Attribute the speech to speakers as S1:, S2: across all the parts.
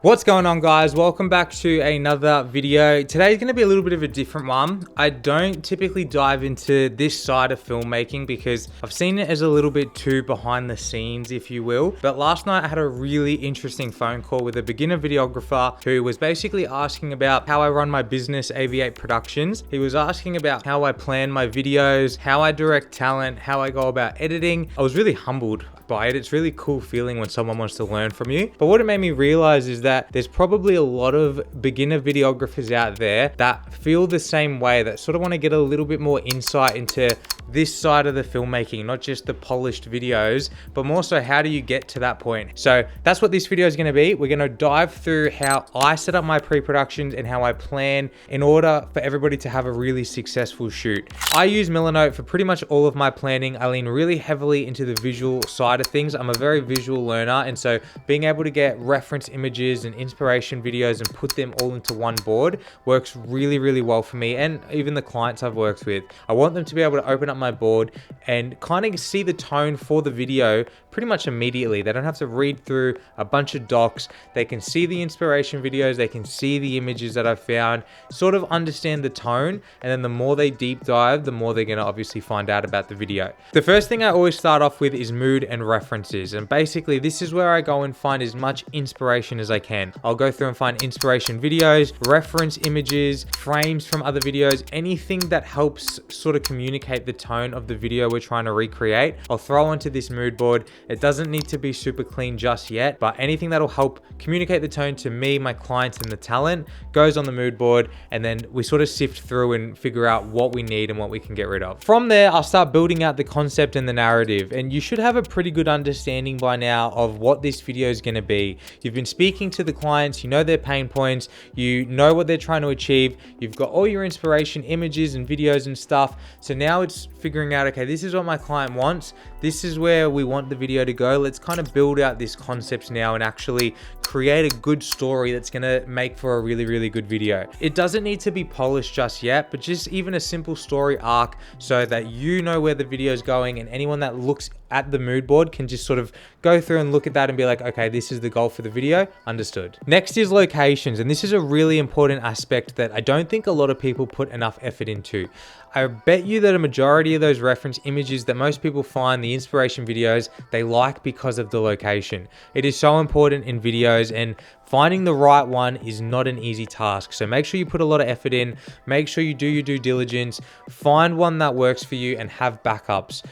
S1: What's going on, guys? Welcome back to another video. Today's going to be a little bit of a different one. I don't typically dive into this side of filmmaking because I've seen it as a little bit too behind the scenes, if you will. But last night I had a really interesting phone call with a beginner videographer who was basically asking about how I run my business, AV8 Productions. He was asking about how I plan my videos, how I direct talent, how I go about editing. I was really humbled by it. It's really cool feeling when someone wants to learn from you. But what it made me realize is that there's probably a lot of beginner videographers out there that feel the same way, that sort of want to get a little bit more insight into this side of the filmmaking, not just the polished videos, but more so how do you get to that point. So that's what this video is going to be. We're going to dive through how I set up my pre-productions and how I plan in order for everybody to have a really successful shoot. I use Milanote for pretty much all of my planning. I lean really heavily into the visual side of things. I'm a very visual learner, and so being able to get reference images and inspiration videos and put them all into one board works really, really well for me and even the clients I've worked with. I want them to be able to open up my board and kind of see the tone for the video pretty much immediately. They don't have to read through a bunch of docs. They can see the inspiration videos, they can see the images that I've found, sort of understand the tone, and then the more they deep dive, the more they're going to obviously find out about the video. The first thing I always start off with is mood and references, and basically this is where I go and find as much inspiration as I can. I'll go through and find inspiration videos, reference images, frames from other videos, anything that helps sort of communicate the tone of the video we're trying to recreate. I'll throw onto this mood board. It doesn't need to be super clean just yet, but anything that'll help communicate the tone to me, my clients, and the talent goes on the mood board, and then we sort of sift through and figure out what we need and what we can get rid of. From there, I'll start building out the concept and the narrative, and you should have a pretty good understanding by now of what this video is going to be. You've been speaking to the clients, you know their pain points, you know what they're trying to achieve, you've got all your inspiration images and videos and stuff. So now it's figuring out, okay, this is what my client wants, this is where we want the video to go. Let's kind of build out this concept now and actually create a good story that's going to make for a really, really good video. It doesn't need to be polished just yet, but just even a simple story arc so that you know where the video is going, and anyone that looks at the mood board can just sort of go through and look at that and be like, okay, this is the goal for the video, understood. Next is locations, and this is a really important aspect that I don't think a lot of people put enough effort into. I bet you that a majority of those reference images that most people find, the inspiration videos, they like because of the location. It is so important in videos, and finding the right one is not an easy task. So make sure you put a lot of effort in, make sure you do your due diligence, find one that works for you, and have backups.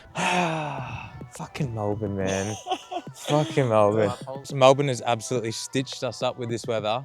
S1: Fucking Melbourne, man. Fucking Melbourne. Melbourne has absolutely stitched us up with this weather,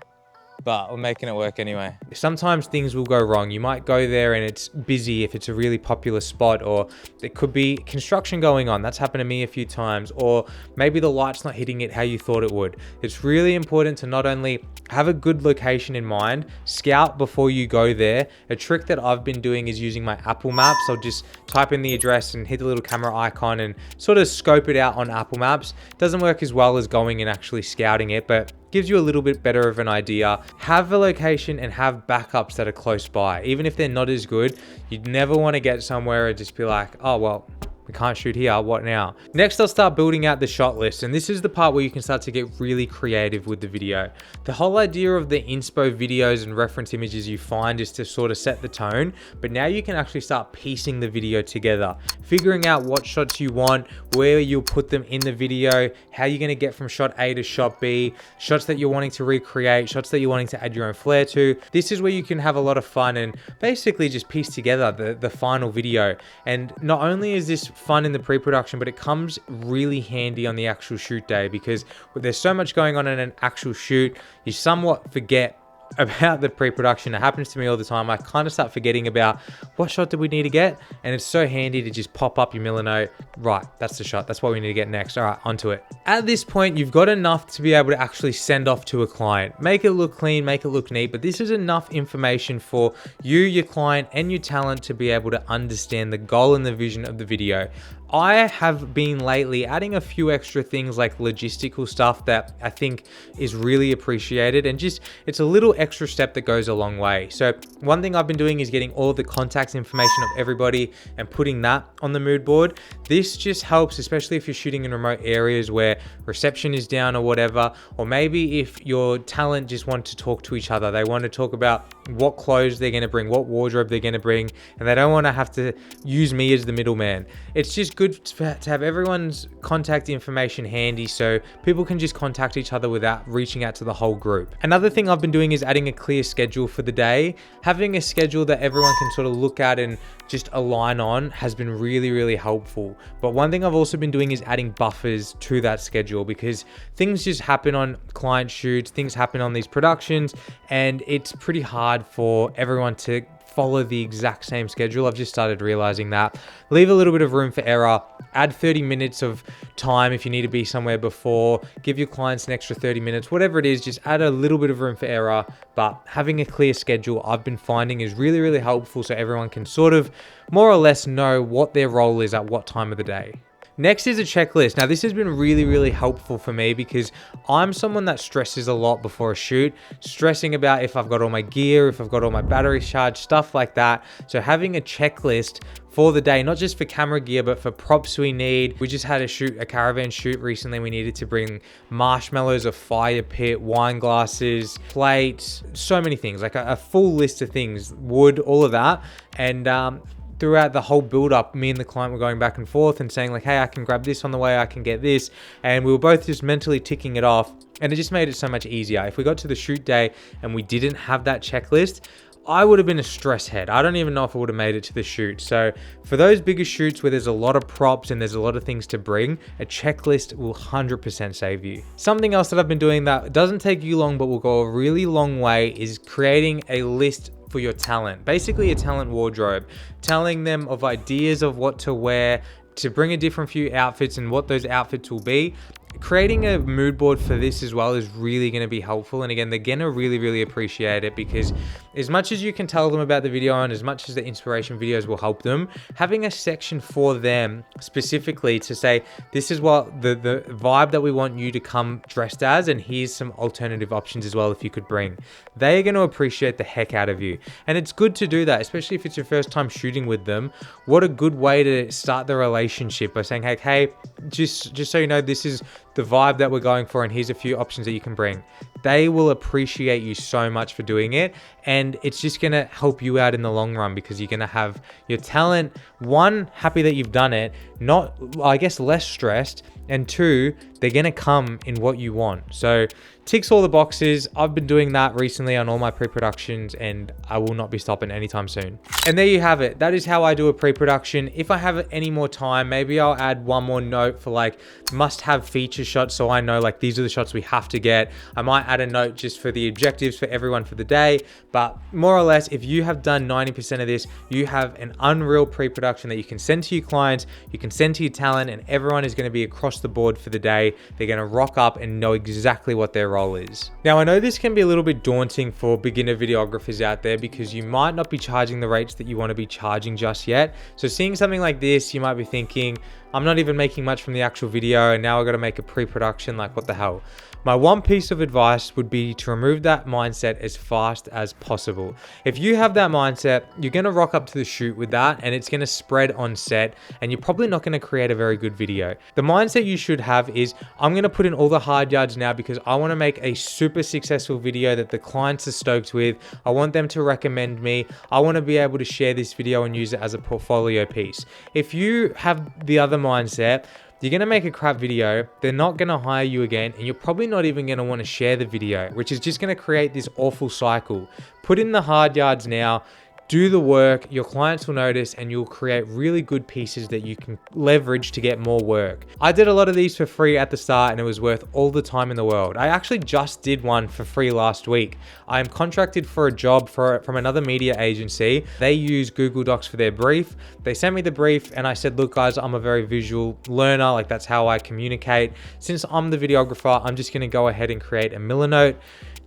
S1: but we're making it work anyway. Sometimes things will go wrong. You might go there and it's busy if it's a really popular spot, or there could be construction going on. That's happened to me a few times, or maybe the light's not hitting it how you thought it would. It's really important to not only have a good location in mind, scout before you go there. A trick that I've been doing is using my Apple Maps. I'll just type in the address and hit the little camera icon and sort of scope it out on Apple Maps. Doesn't work as well as going and actually scouting it, but gives you a little bit better of an idea. Have a location and have backups that are close by. Even if they're not as good, you'd never want to get somewhere and just be like, oh, well, we can't shoot here, what now? Next, I'll start building out the shot list, and this is the part where you can start to get really creative with the video. The whole idea of the inspo videos and reference images you find is to sort of set the tone, but now you can actually start piecing the video together, figuring out what shots you want, where you'll put them in the video, how you're going to get from shot A to shot B, shots that you're wanting to recreate, shots that you're wanting to add your own flair to. This is where you can have a lot of fun and basically just piece together the final video. And not only is this fun in the pre-production, but it comes really handy on the actual shoot day, because there's so much going on in an actual shoot, you somewhat forget about the pre-production. It happens to me all the time. I kind of start forgetting about what shot do we need to get, and it's so handy to just pop up your Milanote. Right, that's the shot, that's what we need to get next. All right, onto it. At this point, you've got enough to be able to actually send off to a client. Make it look clean, make it look neat, but this is enough information for you, your client, and your talent to be able to understand the goal and the vision of the video. I have been lately adding a few extra things like logistical stuff that I think is really appreciated, and just it's a little extra step that goes a long way. So one thing I've been doing is getting all the contacts information of everybody and putting that on the mood board. This just helps, especially if you're shooting in remote areas where reception is down or whatever, or maybe if your talent just want to talk to each other. They want to talk about what clothes they're going to bring, what wardrobe they're going to bring, and they don't want to have to use me as the middleman. It's just good to have everyone's contact information handy so people can just contact each other without reaching out to the whole group. Another thing I've been doing is adding a clear schedule for the day. Having a schedule that everyone can sort of look at and just align on has been really, really helpful. But one thing I've also been doing is adding buffers to that schedule, because things just happen on client shoots, things happen on these productions, and it's pretty hard for everyone to follow the exact same schedule. I've just started realizing that. Leave a little bit of room for error. Add 30 minutes of time if you need to be somewhere before. Give your clients an extra 30 minutes, whatever it is, just add a little bit of room for error. But having a clear schedule, I've been finding, is really, really helpful, so everyone can sort of more or less know what their role is at what time of the day. Next is a checklist. Now, this has been really, really helpful for me because I'm someone that stresses a lot before a shoot, stressing about if I've got all my gear, if I've got all my batteries charged, stuff like that. So having a checklist for the day, not just for camera gear, but for props we need. We just had a caravan shoot recently. We needed to bring marshmallows, a fire pit, wine glasses, plates, so many things, like a full list of things, wood, all of that. And throughout the whole build up, me and the client were going back and forth and saying like, hey, I can grab this on the way, I can get this. And we were both just mentally ticking it off. And it just made it so much easier. If we got to the shoot day and we didn't have that checklist, I would have been a stress head. I don't even know if I would have made it to the shoot. So for those bigger shoots where there's a lot of props and there's a lot of things to bring, a checklist will 100% save you. Something else that I've been doing that doesn't take you long, but will go a really long way, is creating a list for your talent. Basically a talent wardrobe, telling them of ideas of what to wear, to bring a different few outfits and what those outfits will be. Creating a mood board for this as well is really going to be helpful. And again, they're going to really, really appreciate it, because as much as you can tell them about the video and as much as the inspiration videos will help them, having a section for them specifically to say, this is what the vibe that we want you to come dressed as, and here's some alternative options as well if you could bring. They're going to appreciate the heck out of you. And it's good to do that, especially if it's your first time shooting with them. What a good way to start the relationship by saying, hey, just so you know, this is the vibe that we're going for, and here's a few options that you can bring. They will appreciate you so much for doing it, and it's just going to help you out in the long run, because you're going to have your talent, one, happy that you've done it, not, I guess, less stressed, and two, they're going to come in what you want. So ticks all the boxes. I've been doing that recently on all my pre-productions, and I will not be stopping anytime soon. And there you have it. That is how I do a pre-production. If I have any more time, maybe I'll add one more note for like must-have feature shots, so I know like these are the shots we have to get. I might add a note just for the objectives for everyone for the day, but more or less, if you have done 90% of this, you have an unreal pre-production that you can send to your clients, you can send to your talent, and everyone is going to be across the board for the day. They're going to rock up and know exactly what their role is. Now, I know this can be a little bit daunting for beginner videographers out there, because you might not be charging the rates that you want to be charging just yet. So seeing something like this, you might be thinking, I'm not even making much from the actual video, and now I got to make a pre-production, like what the hell? My one piece of advice would be to remove that mindset as fast as possible. If you have that mindset, you're going to rock up to the shoot with that, and it's going to spread on set, and you're probably not going to create a very good video. The mindset you should have is, I'm going to put in all the hard yards now because I want to make a super successful video that the clients are stoked with. I want them to recommend me. I want to be able to share this video and use it as a portfolio piece. If you have the other mindset, you're going to make a crap video, they're not going to hire you again, and you're probably not even going to want to share the video, which is just going to create this awful cycle. Put in the hard yards now, do the work, your clients will notice, and you'll create really good pieces that you can leverage to get more work. I did a lot of these for free at the start, and it was worth all the time in the world. I actually just did one for free last week. I am contracted for a job from another media agency. They use Google Docs for their brief. They sent me the brief, and I said, look guys, I'm a very visual learner, like that's how I communicate. Since I'm the videographer, I'm just gonna go ahead and create a Miller note.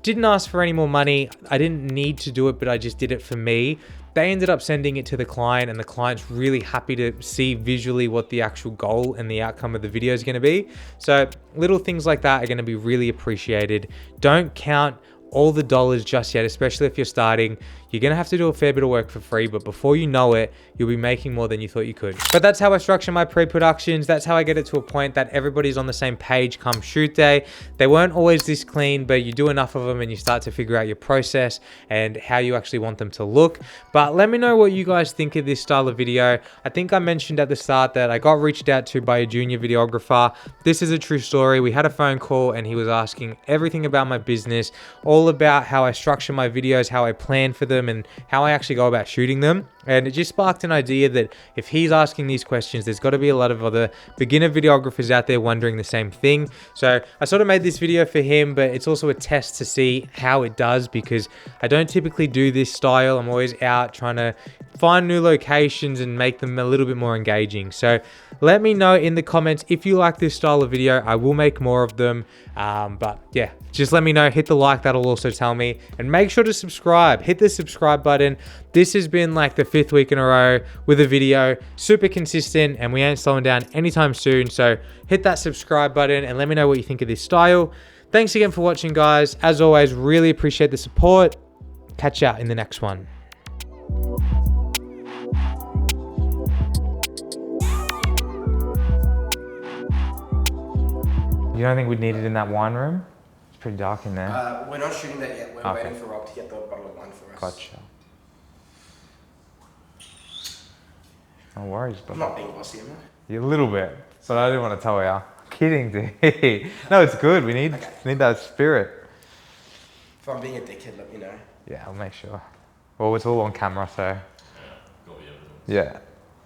S1: Didn't ask for any more money. I didn't need to do it, but I just did it for me. they ended up sending it to the client, and the client's really happy to see visually what the actual goal and the outcome of the video is going to be. So little things like that are going to be really appreciated. Don't count all the dollars just yet, especially if you're starting. You're gonna have to do a fair bit of work for free, but before you know it, you'll be making more than you thought you could. But that's how I structure my pre-productions. That's how I get it to a point that everybody's on the same page come shoot day. They weren't always this clean, but you do enough of them and you start to figure out your process and how you actually want them to look. But let me know what you guys think of this style of video. I think I mentioned at the start that I got reached out to by a junior videographer. This is a true story. We had a phone call and he was asking everything about my business, all about how I structure my videos, how I plan for them, and how I actually go about shooting them. And it just sparked an idea that if he's asking these questions, there's got to be a lot of other beginner videographers out there wondering the same thing. So I sort of made this video for him, but it's also a test to see how it does, because I don't typically do this style. I'm always out trying to find new locations and make them a little bit more engaging. So let me know in the comments if you like this style of video. I will make more of them. But yeah, just let me know. Hit the like, that'll also tell me. And make sure to subscribe. Hit the subscribe button. This has been like the 5th week in a row with a video. Super consistent, and we ain't slowing down anytime soon. So hit that subscribe button and let me know what you think of this style. Thanks again for watching, guys. As always, really appreciate the support. Catch you out in the next one. You don't think we'd need it in that wine room? It's pretty dark in there.
S2: We're not shooting that yet. We're waiting for Rob to get the bottle of wine for us.
S1: Gotcha. No worries, but
S2: I'm not being bossy, am I?
S1: you're a little bit, but I didn't want to tell you. Kidding, dude. No, it's good. We need that spirit.
S2: If I'm being a dickhead, let me know.
S1: Yeah, I'll make sure. Well, it's all on camera, so. Yeah.